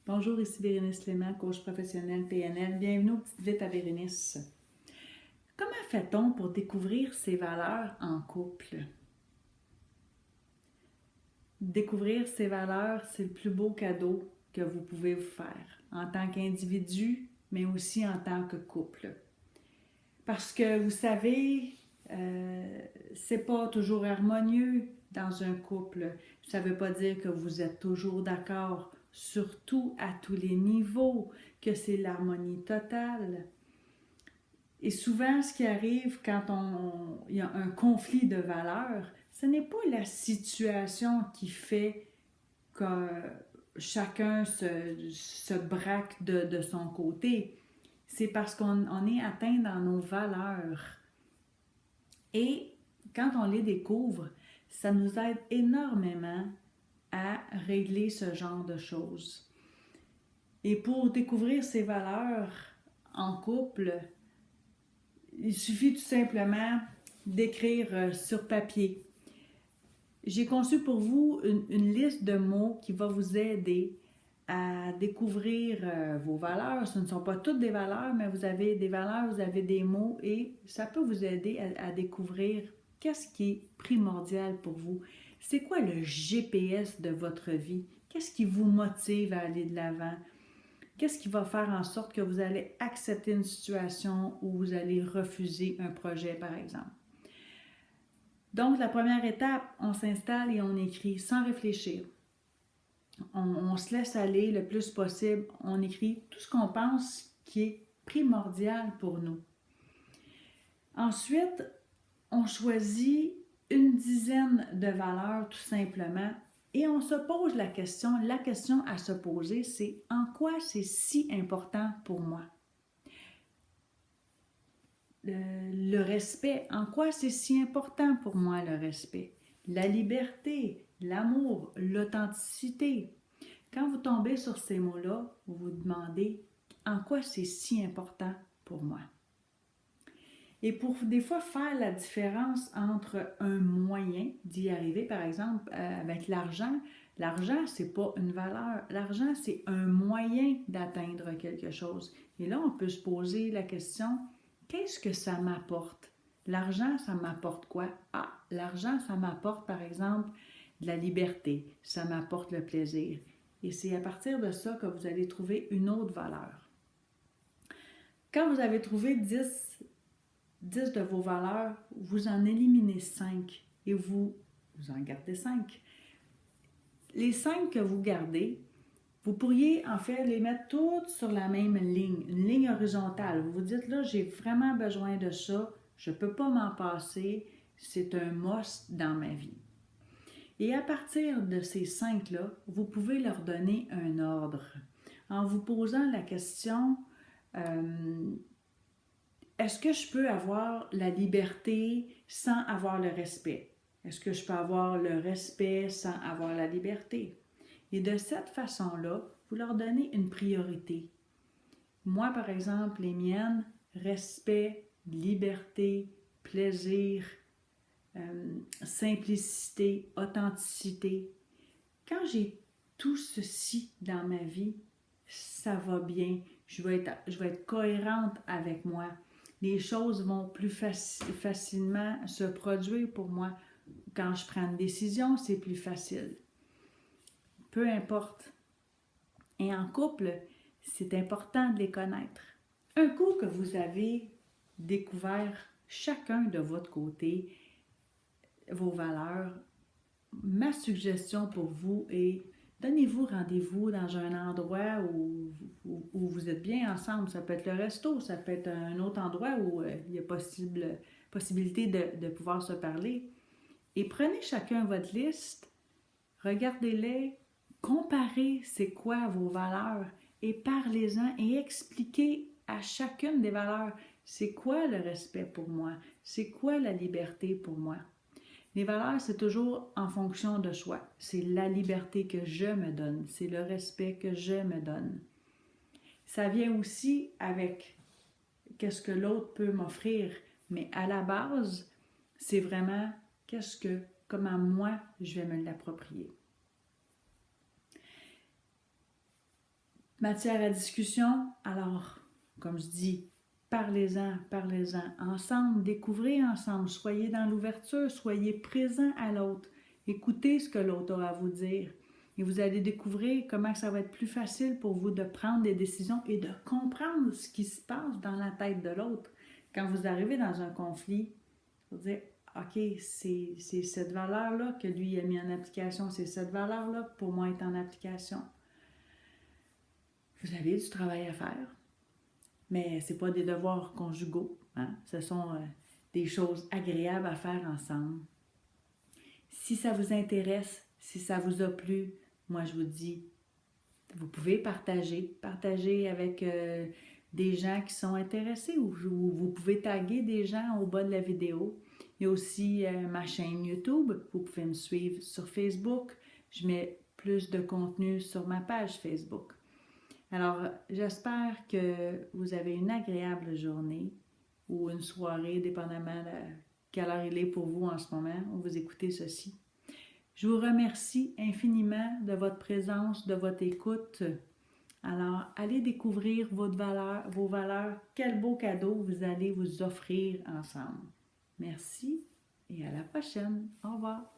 Bonjour, ici Bérénice Clément, coach professionnel PNL. Bienvenue au Petite Vite à Bérénice. Comment fait-on pour découvrir ses valeurs en couple? Découvrir ses valeurs, c'est le plus beau cadeau que vous pouvez vous faire, en tant qu'individu, mais aussi en tant que couple. Parce que vous savez, c'est pas toujours harmonieux dans un couple. Ça veut pas dire que vous êtes toujours d'accord, surtout à tous les niveaux, que c'est l'harmonie totale. Et souvent, ce qui arrive quand il y a un conflit de valeurs, ce n'est pas la situation qui fait que chacun se braque de son côté. C'est parce qu'on est atteint dans nos valeurs. Et quand on les découvre, ça nous aide énormément à régler ce genre de choses. Et pour découvrir ces valeurs en couple, il suffit tout simplement d'écrire sur papier. J'ai conçu pour vous une liste de mots qui va vous aider à découvrir vos valeurs. Ce ne sont pas toutes des valeurs, mais vous avez des valeurs, vous avez des mots et ça peut vous aider à découvrir qu'est-ce qui est primordial pour vous. C'est quoi le GPS de votre vie? Qu'est-ce qui vous motive à aller de l'avant? Qu'est-ce qui va faire en sorte que vous allez accepter une situation ou vous allez refuser un projet, par exemple? Donc, la première étape, on s'installe et on écrit sans réfléchir. On se laisse aller le plus possible. On écrit tout ce qu'on pense qui est primordial pour nous. Ensuite, on choisit une dizaine de valeurs tout simplement et on se pose la question à se poser, c'est en quoi c'est si important pour moi? Le respect, en quoi c'est si important pour moi le respect? La liberté, l'amour, l'authenticité. Quand vous tombez sur ces mots-là, vous vous demandez en quoi c'est si important pour moi. Et pour des fois faire la différence entre un moyen d'y arriver, par exemple avec l'argent, l'argent c'est pas une valeur, l'argent c'est un moyen d'atteindre quelque chose. Et là on peut se poser la question, qu'est-ce que ça m'apporte? L'argent ça m'apporte quoi? Ah, l'argent ça m'apporte par exemple de la liberté, ça m'apporte le plaisir. Et c'est à partir de ça que vous allez trouver une autre valeur. Quand vous avez trouvé 10 de vos valeurs, vous en éliminez 5 et vous en gardez 5. Les 5 que vous gardez, vous pourriez en fait les mettre toutes sur la même ligne, une ligne horizontale. Vous vous dites là, j'ai vraiment besoin de ça, je ne peux pas m'en passer, c'est un must dans ma vie. Et à partir de ces 5-là, vous pouvez leur donner un ordre en vous posant la question est-ce que je peux avoir la liberté sans avoir le respect? Est-ce que je peux avoir le respect sans avoir la liberté? Et de cette façon-là, vous leur donnez une priorité. Moi, par exemple, les miennes, respect, liberté, plaisir, simplicité, authenticité. Quand j'ai tout ceci dans ma vie, ça va bien. Je vais être cohérente avec moi. Les choses vont plus facilement se produire pour moi. Quand je prends une décision, c'est plus facile. Peu importe. Et en couple, c'est important de les connaître. Un coup que vous avez découvert chacun de votre côté vos valeurs, ma suggestion pour vous est donnez-vous rendez-vous dans un endroit où vous êtes bien ensemble. Ça peut être le resto, ça peut être un autre endroit où il y a possibilité de pouvoir se parler. Et prenez chacun votre liste, regardez-les, comparez c'est quoi vos valeurs et parlez-en et expliquez à chacune des valeurs c'est quoi le respect pour moi, c'est quoi la liberté pour moi. Les valeurs, c'est toujours en fonction de soi. C'est la liberté que je me donne. C'est le respect que je me donne. Ça vient aussi avec qu'est-ce que l'autre peut m'offrir. Mais à la base, c'est vraiment comment moi, je vais me l'approprier. matière à discussion. Alors, comme je dis, parlez-en, parlez-en ensemble, découvrez ensemble, soyez dans l'ouverture, soyez présent à l'autre, écoutez ce que l'autre a à vous dire. Et vous allez découvrir comment ça va être plus facile pour vous de prendre des décisions et de comprendre ce qui se passe dans la tête de l'autre. Quand vous arrivez dans un conflit, vous dire, OK, c'est cette valeur-là que lui a mis en application, c'est cette valeur-là pour moi est en application. Vous avez du travail à faire, mais ce n'est pas des devoirs conjugaux. Hein? Ce sont des choses agréables à faire ensemble. Si ça vous intéresse, si ça vous a plu, moi je vous dis, vous pouvez partager avec des gens qui sont intéressés ou vous pouvez taguer des gens au bas de la vidéo. Il y a aussi ma chaîne YouTube, vous pouvez me suivre sur Facebook. Je mets plus de contenu sur ma page Facebook. Alors, j'espère que vous avez une agréable journée ou une soirée, dépendamment de quelle heure il est pour vous en ce moment où vous écoutez ceci. Je vous remercie infiniment de votre présence, de votre écoute. Alors, allez découvrir vos valeurs. Quel beau cadeau vous allez vous offrir ensemble. Merci et à la prochaine. Au revoir.